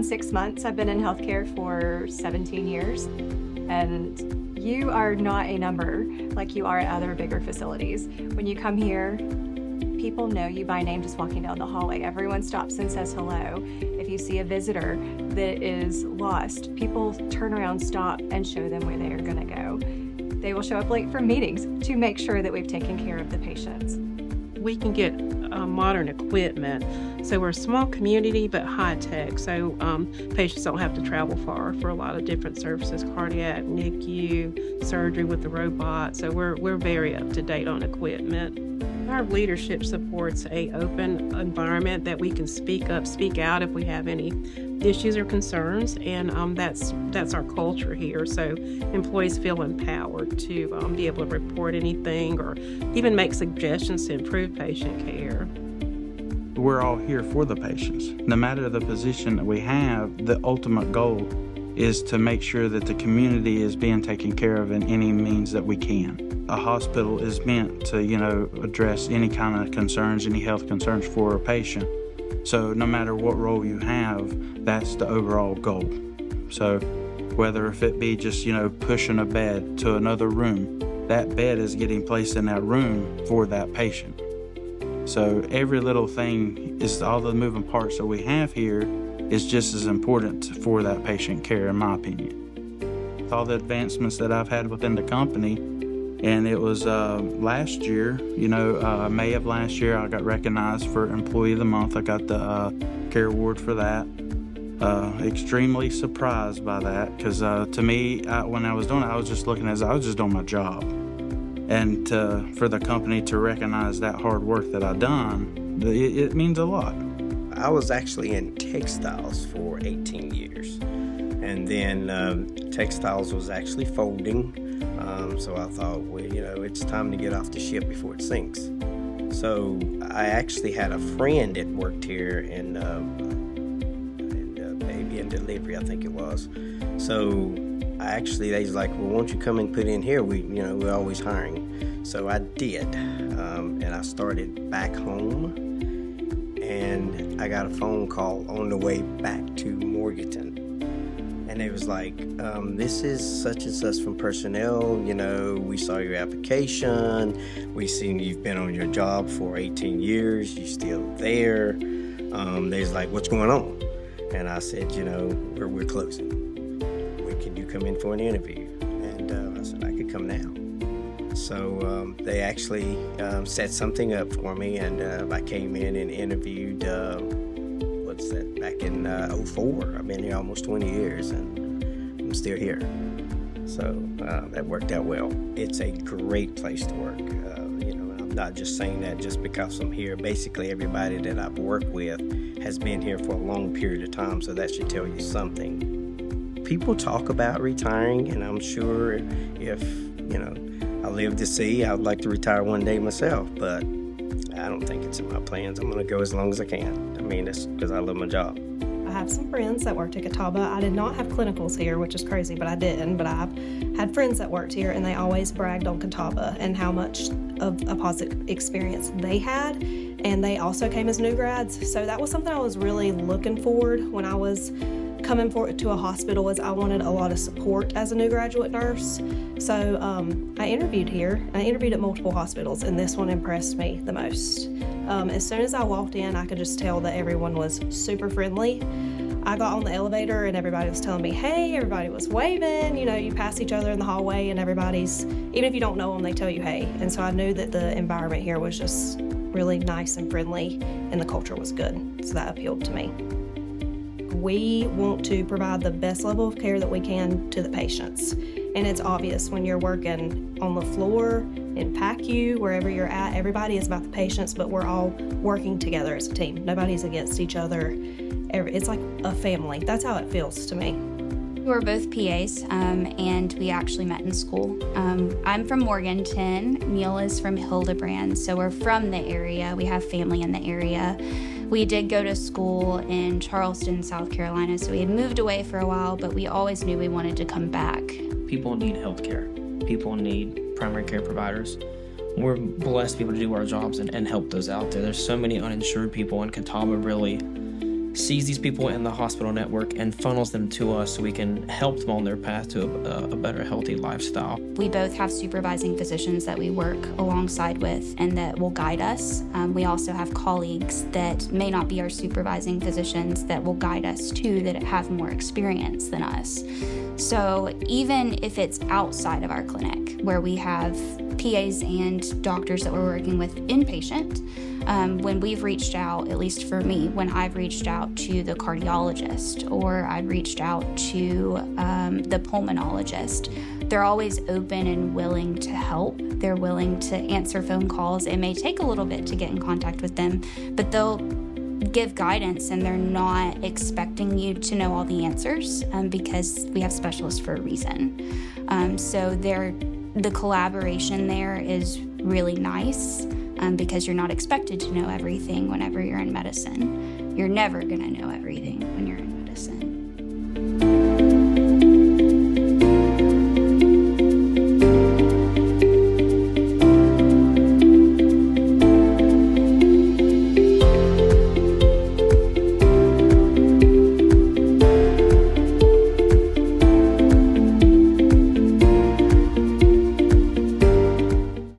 on 6 months. I've been in healthcare for 17 years, and you are not a number like you are at other bigger facilities. When you come here, people know you by name just walking down the hallway. Everyone stops and says hello. If you see a visitor that is lost, people turn around, stop, and show them where they are going to go. They will show up late for meetings to make sure that we've taken care of the patients. We can get modern equipment. So we're a small community, but high tech. So patients don't have to travel far for a lot of different services, cardiac, NICU, surgery with the robot. So we're very up to date on equipment. Our leadership supports an open environment that we can speak up, speak out if we have any issues or concerns, and that's our culture here. So employees feel empowered to be able to report anything or even make suggestions to improve patient care. We're all here for the patients. No matter the position that we have, the ultimate goal is to make sure that the community is being taken care of in any means that we can. A hospital is meant to, address any kind of concerns, any health concerns for a patient. So no matter what role you have, that's the overall goal. So whether if it be just, pushing a bed to another room, that bed is getting placed in that room for that patient. So every little thing is all the moving parts that we have here is just as important for that patient care, in my opinion. With all the advancements that I've had within the company, and it was last year, May of last year, I got recognized for Employee of the Month. I got the Care Award for that. Extremely surprised by that, because to me, when I was doing it, I was just looking as I was just doing my job. And for the company to recognize that hard work that I've done, it means a lot. I was actually in textiles for 18 years. And then textiles was actually folding. So I thought, it's time to get off the ship before it sinks. So I actually had a friend that worked here in baby and delivery, I think it was. So they was like, well, won't you come and put in here? We're always hiring. So I did. And I started back home. And I got a phone call on the way back to Morganton. And they was like, this is such and such from personnel. We saw your application. We seen you've been on your job for 18 years. You're still there. They was like, what's going on? And I said, we're closing. When can you come in for an interview? And I said, I could come now. So they actually set something up for me, and I came in and interviewed, back in 2004. I've been here almost 20 years, and I'm still here. So that worked out well. It's a great place to work. I'm not just saying that just because I'm here. Basically, everybody that I've worked with has been here for a long period of time, so that should tell you something. People talk about retiring, and I'm sure if, I live to see, I would like to retire one day myself, but I don't think it's in my plans. I'm going to go as long as I can. That's because I love my job. I have some friends that worked at Catawba. I did not have clinicals here, which is crazy, but I didn't. But I've had friends that worked here, and they always bragged on Catawba and how much of a positive experience they had. And they also came as new grads. So that was something I was really looking forward when I was coming to a hospital, is I wanted a lot of support as a new graduate nurse. So I interviewed here. I interviewed at multiple hospitals, and this one impressed me the most. As soon as I walked in, I could just tell that everyone was super friendly. I got on the elevator and everybody was telling me, hey, everybody was waving. You pass each other in the hallway and everybody's, even if you don't know them, they tell you hey. And so I knew that the environment here was just really nice and friendly, and the culture was good. So that appealed to me. We want to provide the best level of care that we can to the patients. And it's obvious when you're working on the floor, in PACU, wherever you're at, everybody is about the patients, but we're all working together as a team. Nobody's against each other. It's like a family. That's how it feels to me. We're both PAs, and we actually met in school. I'm from Morganton. Neil is from Hildebrand, so we're from the area. We have family in the area. We did go to school in Charleston, South Carolina, so we had moved away for a while, but we always knew we wanted to come back. People need health care. People need primary care providers. We're blessed to be able to do our jobs and help those out there. There's so many uninsured people in Catawba, really. sees these people in the hospital network and funnels them to us so we can help them on their path to a better, healthy lifestyle. We both have supervising physicians that we work alongside with and that will guide us. We also have colleagues that may not be our supervising physicians that will guide us too, that have more experience than us. So even if it's outside of our clinic, where we have PAs and doctors that we're working with inpatient, when we've reached out, at least for me, when I've reached out to the cardiologist or I've reached out to the pulmonologist, they're always open and willing to help. They're willing to answer phone calls. It may take a little bit to get in contact with them, but they'll give guidance and they're not expecting you to know all the answers because we have specialists for a reason. So the collaboration there is really nice because you're not expected to know everything whenever you're in medicine. You're never going to know everything when you're in medicine.